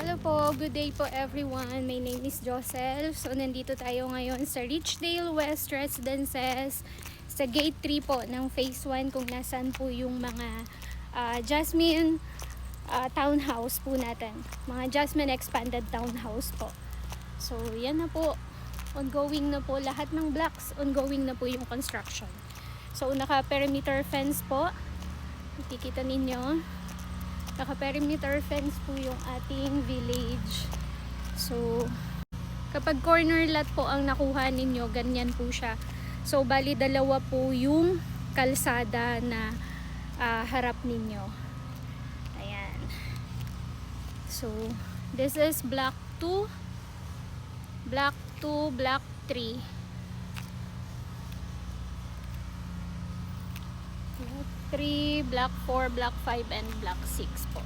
Hello po, good day po everyone. My name is Josel. So nandito tayo ngayon sa Richdale West Residences sa Gate 3 po ng Phase 1 kung nasaan po yung mga Jasmine townhouse po natin. Mga Jasmine Expanded Townhouse po. So yan na po. Ongoing na po lahat ng blocks. Ongoing na po yung construction. So naka-perimeter fence po. Nakikita ninyo. Naka-perimeter fence po yung ating village. So, kapag corner lot po ang nakuha ninyo, ganyan po siya. So, bali dalawa po yung kalsada na harap ninyo. Ayan. So, this is block 2, block 2, block 3. Block 3, block 4, block 5, and block 6 po.